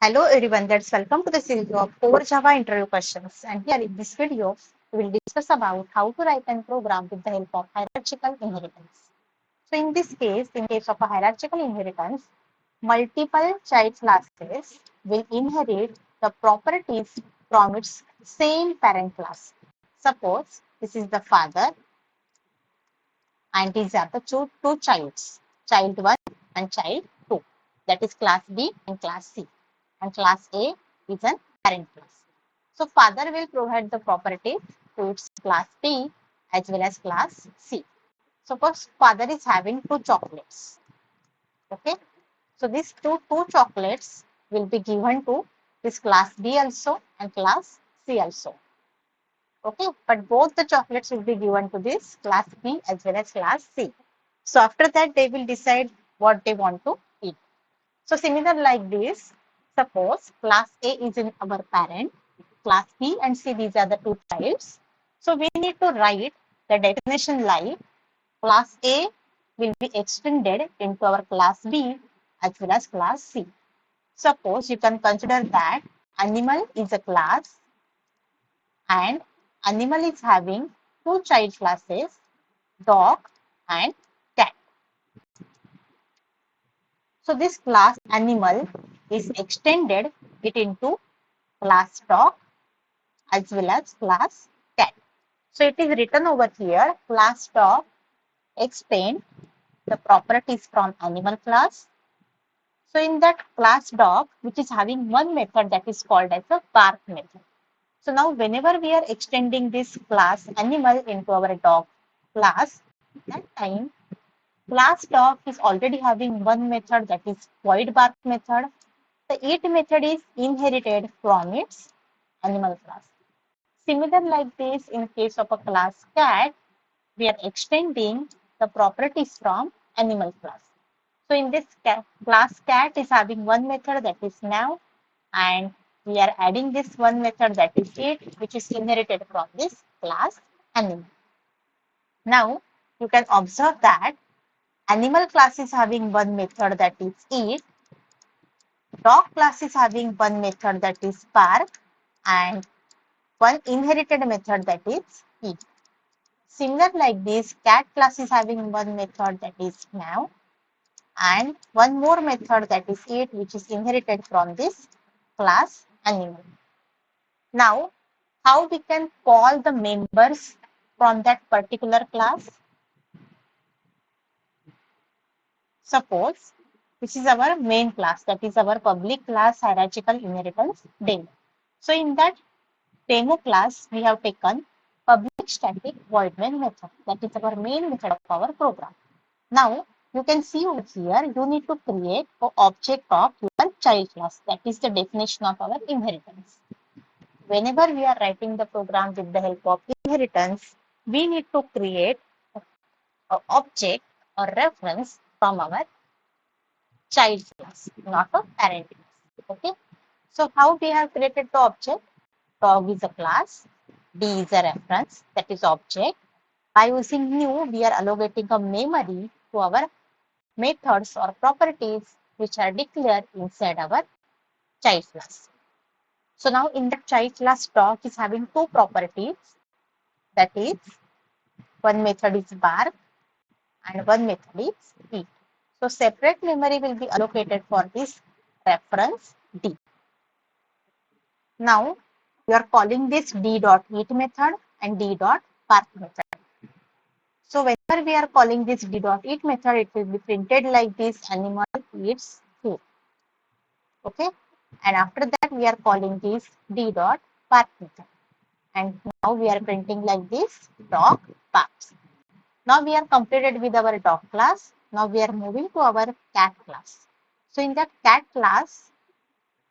Hello everyone, that's welcome to the series of Core Java interview questions. And here in this video, we will discuss about how to write and program with the help of hierarchical inheritance. So in this case, in case of a hierarchical inheritance, multiple child classes will inherit the properties from its same parent class. Suppose this is the father and these are the two childs, child 1 and child 2. That is class B and class C. And class A is an parent class. So father will provide the property to its class B as well as class C. Suppose father is having two chocolates. Okay. So these two chocolates will be given to this class B also and class C also. Okay, but both the chocolates will be given to this class B as well as class C. So after that, they will decide what they want to eat. So similar like this, suppose class A is in our parent, class B and C, these are the two childs. So we need to write the definition like class A will be extended into our class B as well as class C. Suppose you can consider that animal is a class and animal is having two child classes, dog and cat. So this class animal is extended it into class dog as well as class cat. So it is written over here, class dog extend the properties from animal class. So in that class dog, which is having one method that is called as a bark method. So now whenever we are extending this class animal into our dog class, that time class dog is already having one method that is void bark method. The it method is inherited from its animal class. Similar like this in case of a class cat, we are extending the properties from animal class. So in this class cat is having one method that is now, and we are adding this one method that is it, which is inherited from this class animal. Now you can observe that animal class is having one method that is eat, dog class is having one method that is bark, and one inherited method that is eat. Similar like this, cat class is having one method that is meow, and one more method that is eat, which is inherited from this class animal. Now, how we can call the members from that particular class? Suppose this is our main class, that is our public class hierarchical inheritance demo. So in that demo class, we have taken public static void main method. That is our main method of our program. Now, you can see over here, you need to create an object of your child class. That is the definition of our inheritance. Whenever we are writing the program with the help of inheritance, we need to create an object or reference from our child class, not a parent class. Okay. So how we have created the object? Dog is a class, D is a reference, that is object. By using new, we are allocating a memory to our methods or properties which are declared inside our child class. So now in the child class, dog is having two properties, that is one method is bark and one method is eat. So separate memory will be allocated for this reference D. Now we are calling this d.eat method and d.bark method. So whenever we are calling this d.eat method, it will be printed like this: animal eats food. Okay, and after that we are calling this d.bark method, and now we are printing like this: dog barks. Now we are completed with our dog class. Now we are moving to our cat class. So in that cat class,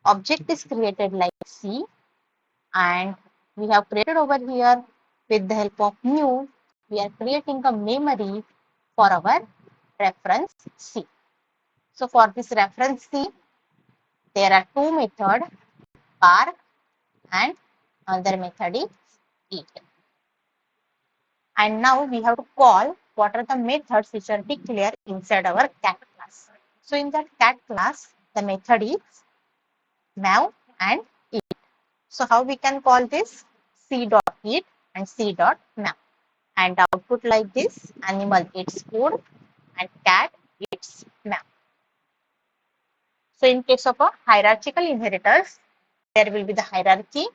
object is created like C, and we have created over here with the help of new, we are creating a memory for our reference C. So for this reference C, there are two methods, bark and another method is eat. And now we have to call what are the methods which are declared inside our cat class. So in that cat class, the method is mav and eat. So how we can call this? C dot eat and C dot mav. And output like this: animal eats food and cat eats mav. So in case of a hierarchical inheritors, there will be the hierarchy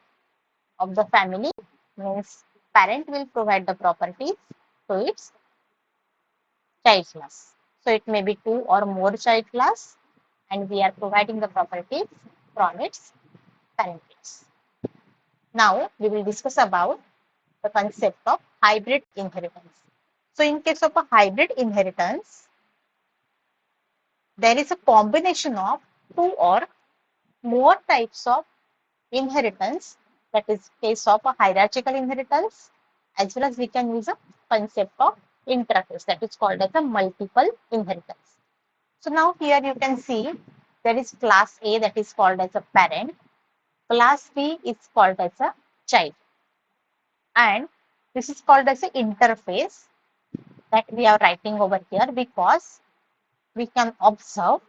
of the family, means parent will provide the properties to its child class. So it may be two or more child class, and we are providing the properties from its parent class. Now we will discuss about the concept of hybrid inheritance. So in case of a hybrid inheritance, there is a combination of two or more types of inheritance. That is case of a hierarchical inheritance, as well as we can use a concept of interface, that is called as a multiple inheritance. So now here you can see there is class A, that is called as a parent, class B is called as a child, and this is called as an interface that we are writing over here, because we can observe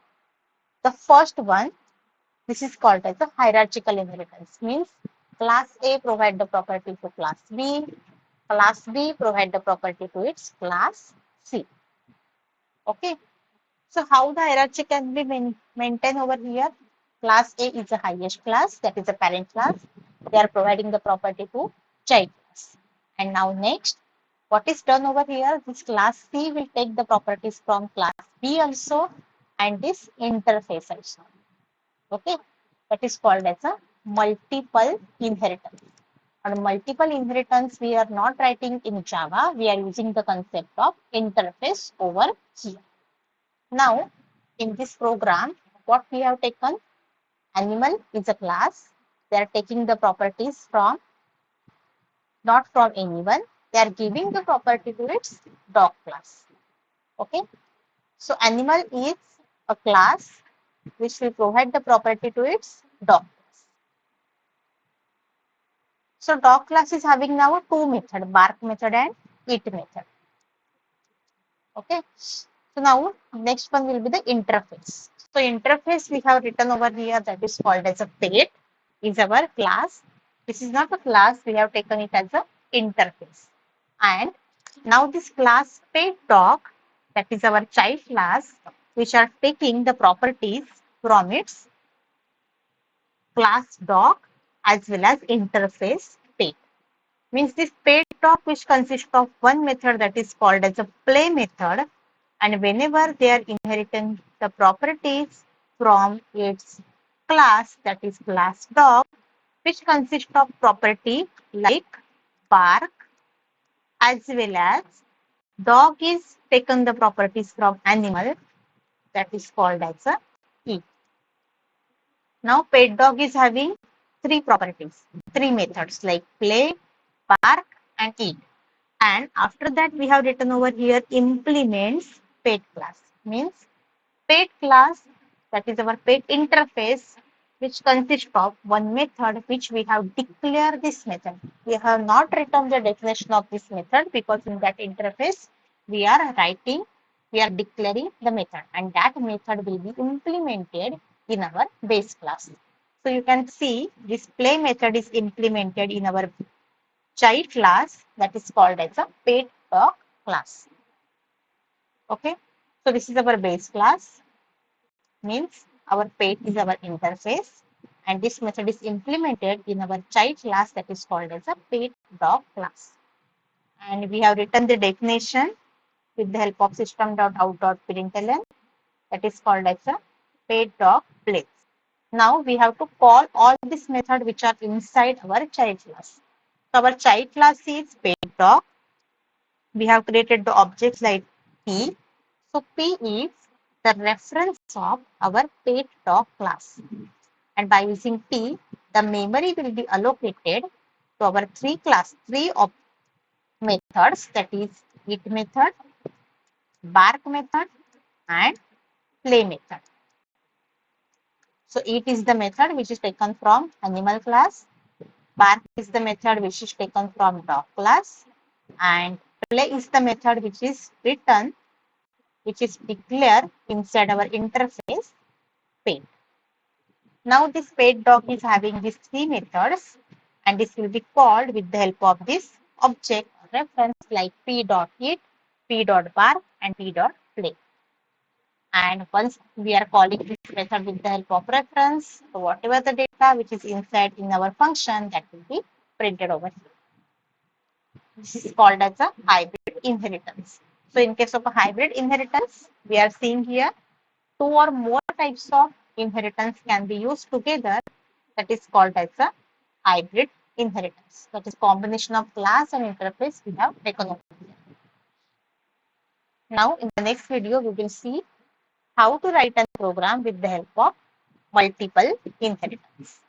the first one. This is called as a hierarchical inheritance, means class A provide the property to class B provide the property to its class C. Okay. So how the hierarchy can be maintained over here? Class A is the highest class, that is the parent class. They are providing the property to child class. And now next, what is done over here? This class C will take the properties from class B also, and this interface also. Okay, that is called as a multiple inheritance. And multiple inheritance we are not writing in Java, we are using the concept of interface over here. Now, in this program, what we have taken? Animal is a class. They are taking the properties from, not from anyone. They are giving the property to its dog class. Okay. So, animal is a class which will provide the property to its dog class. So, dog class is having now two methods, bark method and eat method. Okay. So, now next one will be the interface. So, interface we have written over here, that is called as a pet, is our class. This is not a class, we have taken it as a interface. And now this class pet dog, that is our child class, which are taking the properties from its class dog as well as interface pet. Means this pet dog, which consists of one method, that is called as a play method, and whenever they are inheriting the properties from its class, that is class dog, which consists of property like bark, as well as dog is taken the properties from animal, that is called as a eat. Now pet dog is having three properties, three methods like play, bark and eat. And after that we have written over here implements pet class, means pet class, that is our pet interface, which consists of one method which we have declared this method. We have not written the definition of this method, because in that interface we are writing, we are declaring the method, and that method will be implemented in our base class. So you can see this play method is implemented in our child class, that is called as a pet dog class. Okay, so this is our base class, means our pet is our interface, and this method is implemented in our child class, that is called as a pet dog class. And we have written the definition with the help of system.out.println, that is called as a pet dog place. Now we have to call all these methods which are inside our child class. So our child class is pet dog. We have created the objects like P. So P is the reference of our pet dog class. And by using P, the memory will be allocated to our three of methods, that is eat method, bark method and play method. So eat is the method which is taken from animal class, bark is the method which is taken from dog class, and play is the method which is written, which is declared inside our interface pet. Now this pet dog is having these three methods, and this will be called with the help of this object reference like p.eat, p.bar, and p.play. And once we are calling this method with the help of reference, so whatever the data which is inside in our function, that will be printed over here. This is called as a hybrid inheritance. So in case of a hybrid inheritance, we are seeing here two or more types of inheritance can be used together. That is called as a hybrid inheritance. That is combination of class and interface we have taken over here. Now in the next video, we will see how to write a program with the help of multiple inheritance.